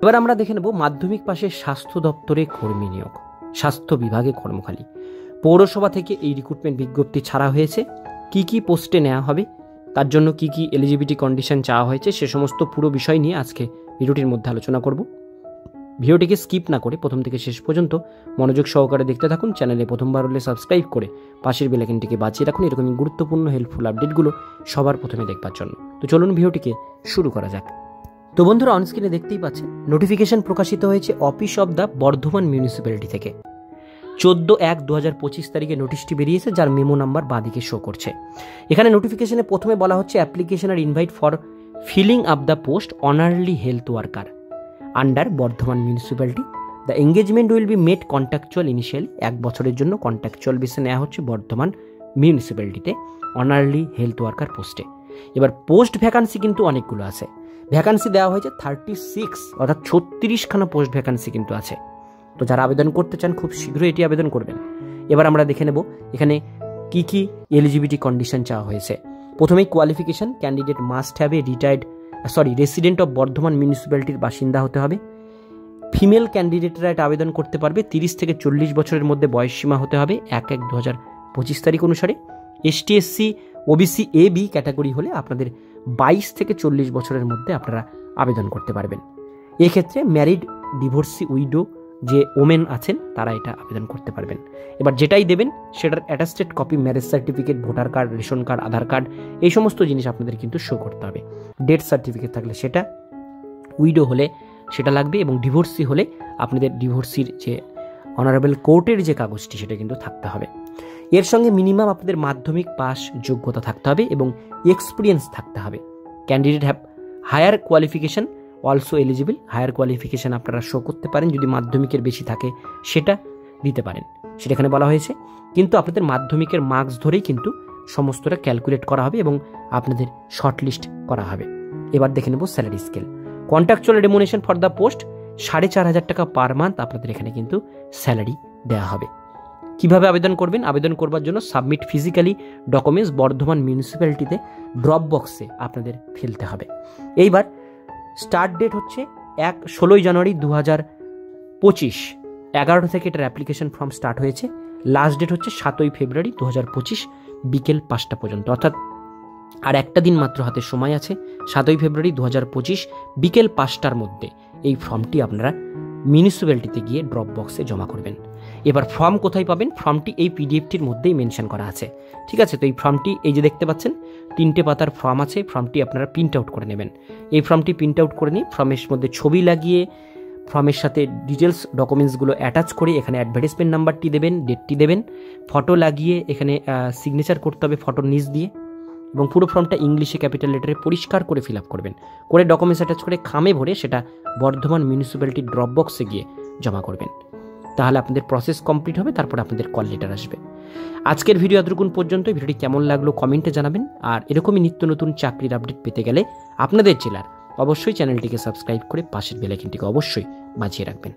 এবার আমরা দেখে নেব মাধ্যমিক পাশে স্বাস্থ্য দপ্তরে কর্মী নিয়োগ, স্বাস্থ্য বিভাগে কর্মখালি। পৌরসভা থেকে এই রিক্রুটমেন্ট বিজ্ঞপ্তি ছাড়া হয়েছে। কি কি পোস্টে নেওয়া হবে, তার জন্য কি কি এলিজিবিলিটি কন্ডিশন চাওয়া হয়েছে, সে সমস্ত পুরো বিষয় নিয়ে আজকে ভিডিওটির মধ্যে আলোচনা করব। ভিডিওটিকে স্কিপ না করে প্রথম থেকে শেষ পর্যন্ত মনোযোগ সহকারে দেখতে থাকুন। চ্যানেলে প্রথমবার হলে সাবস্ক্রাইব করে পাশের বেল আইকনটিকে বাজিয়ে রাখুন এরকমই গুরুত্বপূর্ণ হেল্পফুল আপডেটগুলো সবার প্রথমে দেখবার জন্য। তো চলুন ভিডিওটিকে শুরু করা যাক। তো বন্ধুরা, অনস্ক্রিনে দেখতেই পাচ্ছেন নোটিফিকেশন প্রকাশিত হয়েছে office of the Bardhaman municipality থেকে। 14/1/2025 তারিখে নোটিশটি বেরিয়েছে, যার মেমো নাম্বার বাঁদিকে শো করছে। এখানে নোটিফিকেশনে প্রথমে বলা হচ্ছে অ্যাপ্লিকেশন আর invite for filling up the post honorary health worker under Bardhaman municipality. The engagement will be made contractual initially, 1 বছরের জন্য কন্ট্রাকচুয়াল বেসে নেওয়া হচ্ছে বর্ধমান মিউনিসিপ্যালিটিতে অনারলি হেলথ ওয়ার্কার পোস্টে। এবার পোস্ট ভ্যাকান্সি কিন্তু অনেকগুলো আছে। ভ্যাকান্সি দেওয়া হয়েছে 36, অর্থাৎ 36খানা পোস্ট ভ্যাকান্সি কিন্তু আছে। তো যারা আবেদন করতে চান খুব শীঘ্রই এটি আবেদন করবেন। এবার আমরা দেখে নেব এখানে কি কি এলিজিবিলিটি কন্ডিশন চাওয়া হয়েছে। প্রথমেই qualification, candidate must have a resident of Bardhaman মিউনিসিপ্যালিটির বাসিন্দা হতে হবে। ফিমেল ক্যান্ডিডেটরা এটা আবেদন করতে পারবে। 30 থেকে 40 বছরের মধ্যে বয়সসীমা হতে হবে 1/1/2025 তারিখ অনুসারে। ST SC OBC AB category হলে আপনাদের 22 থেকে 40 বছরের মধ্যে আপনারা আবেদন করতে পারবেন। এক্ষেত্রে ম্যারিড, ডিভোর্সি, উইডো যে ওমেন আছেন তারা এটা আবেদন করতে পারবেন। এবার যেটাই দেবেন সেটার attested copy, marriage certificate, voter card, ration card, Aadhaar card, এই সমস্ত জিনিস আপনাদের কিন্তু শো করতে হবে। ডেথ সার্টিফিকেট থাকলে সেটা, উইডো হলে সেটা লাগবে, এবং ডিভোর্সি হলে আপনাদের ডিভোর্সির যে অনারেবল কোর্টের যে কাগজটি সেটা কিন্তু থাকতে হবে। এর সঙ্গে মিনিমাম আপনাদের মাধ্যমিক পাস যোগ্যতা থাকতে হবে এবং এক্সপিরিয়েন্স থাকতে হবে। Candidate have higher qualification also eligible, higher qualification আপনারা শো করতে পারেন, যদি মাধ্যমিকের বেশি থাকে সেটা দিতে পারেন, সেটা এখানে বলা হয়েছে। কিন্তু আপনাদের মাধ্যমিকের মার্কস ধরেই কিন্তু সমস্তটা ক্যালকুলেট করা হবে এবং আপনাদের শর্টলিস্ট করা হবে। এবার দেখে নেব salary scale. Contractual remuneration for the post 4,500 টাকা পার মান্থ আপনাদের এখানে কিন্তু স্যালারি দেওয়া হবে। কিভাবে আবেদন করবেন? আবেদন করবার জন্য সাবমিট ফিজিক্যালি ডকুমেন্টস বর্ধমান মিউনিসিপ্যালিটিতে ড্রপ বক্সে আপনাদের ফেলতে হবে। এইবার স্টার্ট ডেট হচ্ছে 16 জানুয়ারি 2025, 11টা থেকে এটার অ্যাপ্লিকেশন ফর্ম স্টার্ট হয়েছে। লাস্ট ডেট হচ্ছে 7 ফেব্রুয়ারি 2025 বিকেল 5টা পর্যন্ত, অর্থাৎ আর একটা দিন মাত্র হাতে সময় আছে। 7 ফেব্রুয়ারি 2025 বিকেল 5টার মধ্যে এই ফর্মটি আপনারা মিউনিসিপ্যালিটিতে গিয়ে ড্রপ বক্সে জমা করবেন। এবার ফর্ম কোথায় পাবেন? ফর্মটি এই পিডিএফটির মধ্যেই মেনশন করা আছে, ঠিক আছে? তো এই ফর্মটি এই যে দেখতে পাচ্ছেন 3টে পাতার ফর্ম আছে, ফর্মটি আপনারা প্রিন্ট আউট করে নেবেন। এই ফর্মটি প্রিন্ট আউট করে নিয়ে ফর্মের মধ্যে ছবি লাগিয়ে ফর্মের সাথে ডিটেলস ডকুমেন্টসগুলো অ্যাটাচ করে এখানে অ্যাডভার্টাইজমেন্ট নাম্বারটি দেবেন, ডেটটি দেবেন, ফটো লাগিয়ে এখানে সিগনেচার করতে হবে ফটোর নিচ দিয়ে, এবং পুরো ফর্মটা ইংলিশে ক্যাপিটাল লেটারে পরিষ্কার করে ফিল আপ করবেন, করে ডকুমেন্টস অ্যাটাচ করে খামে ভরে সেটা বর্ধমান মিউনিসিপ্যালিটির ড্রপ বক্সে গিয়ে জমা করবেন। তাহলে আপনাদের প্রসেস কমপ্লিট হবে, তারপরে আপনাদের কল লেটার আসবে। আজকের ভিডিও এতটুকুন পর্যন্ত। ভিডিওটি কেমন লাগলো কমেন্টে জানাবেন। আর এরকমই নিত্য নতুন চাকরির আপডেট পেতে গেলে আপনাদের জেলার অবশ্যই চ্যানেলটিকে সাবস্ক্রাইব করে পাশের বেল আইকনটিকে অবশ্যই বাজিয়ে রাখবেন।